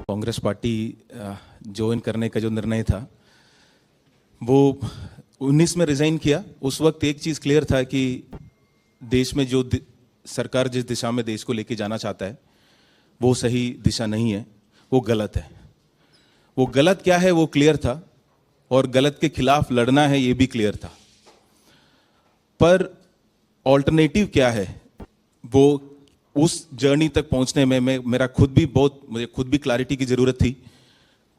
Congress party join करने का जो निर्णय था वो 19 में रिजाइन किया। उस वक्त एक चीज़ क्लियर था कि देश में जो सरकार जिस दिशा में देश को लेके जाना चाहता है वो सही दिशा नहीं है, वो गलत है। वो गलत क्या है वो क्लियर था और गलत के खिलाफ लड़ना है ये भी क्लियर था। पर ऑल्टरनेटिव क्या है वो उस जर्नी तक पहुंचने में मुझे खुद भी क्लैरिटी की ज़रूरत थी।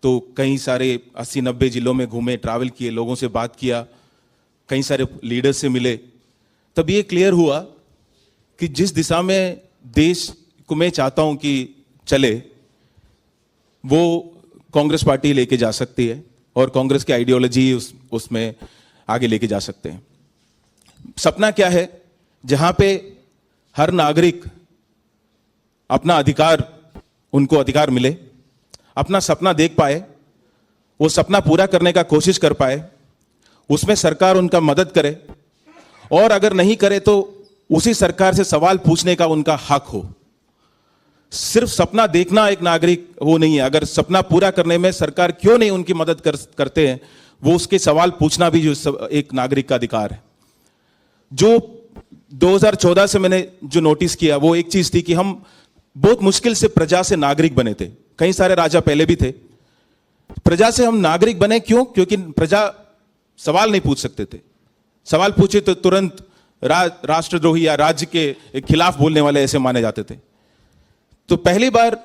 तो कई सारे 80-90 जिलों में घूमे, ट्रैवल किए, लोगों से बात किया, कई सारे लीडर्स से मिले, तब ये क्लियर हुआ कि जिस दिशा में देश को मैं चाहता हूं कि चले वो कांग्रेस पार्टी लेके जा सकती है और कांग्रेस की आइडियोलॉजी उसमें आगे लेके जा सकते हैं। सपना क्या है? जहां पे हर नागरिक अपना अधिकार, उनको अधिकार मिले, अपना सपना देख पाए, वो सपना पूरा करने का कोशिश कर पाए, उसमें सरकार उनका मदद करे और अगर नहीं करे तो उसी सरकार से सवाल पूछने का उनका हक हो। सिर्फ सपना देखना एक नागरिक वो नहीं है, अगर सपना पूरा करने में सरकार क्यों नहीं उनकी मदद करते हैं, वो उसके सवाल पूछना भी जो एक नागरिक का अधिकार है। जो 2014 से मैंने जो नोटिस किया वो एक चीज थी कि हम बहुत मुश्किल से प्रजा से नागरिक बने थे। कई सारे राजा पहले भी थे। प्रजा से हम नागरिक बने क्यों? क्योंकि प्रजा सवाल नहीं पूछ सकते थे। सवाल पूछे तो तुरंत राष्ट्रद्रोही या राज्य के खिलाफ बोलने वाले ऐसे माने जाते थे। तो पहली बार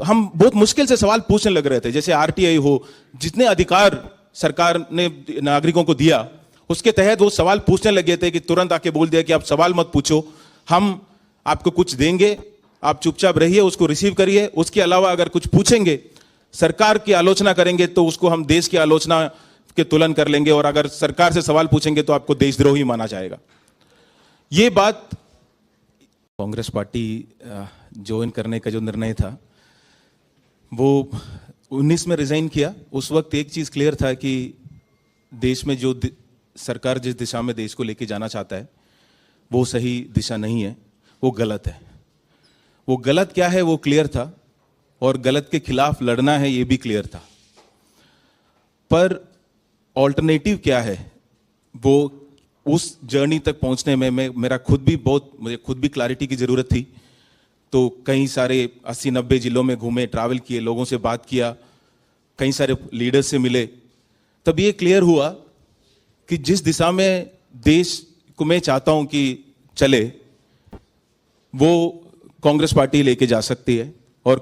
हम बहुत मुश्किल से सवाल पूछने लग रहे थे। जैसे आरटीआई हो, जितने अधिकार सरकार ने नागरिकों को दिया उसके तहत वो सवाल पूछने लगे थे कि तुरंत आके बोल दिया कि आप सवाल मत पूछो, हम आपको कुछ देंगे, आप चुपचाप रहिए, उसको रिसीव करिए। उसके अलावा अगर कुछ पूछेंगे, सरकार की आलोचना करेंगे तो उसको हम देश की आलोचना के तुलन कर लेंगे और अगर सरकार से सवाल पूछेंगे तो आपको देशद्रोही माना जाएगा। ये बात कांग्रेस पार्टी ज्वाइन करने का जो निर्णय था वो 19 में रिजाइन किया। उस वक्त एक चीज़ क्लियर था कि देश में जो सरकार जिस दिशा में देश को लेके जाना चाहता है वो सही दिशा नहीं है, वो गलत है। वो गलत क्या है वो क्लियर था और गलत के खिलाफ लड़ना है ये भी क्लियर था। पर ऑल्टरनेटिव क्या है वो उस जर्नी तक पहुंचने में मुझे खुद भी क्लैरिटी की ज़रूरत थी। तो कई सारे 80-90 जिलों में घूमे, ट्रैवल किए, लोगों से बात किया, कई सारे लीडर्स से मिले, तब ये क्लियर हुआ कि जिस दिशा में देश को मैं चाहता हूं कि चले वो कांग्रेस पार्टी लेके जा सकती है और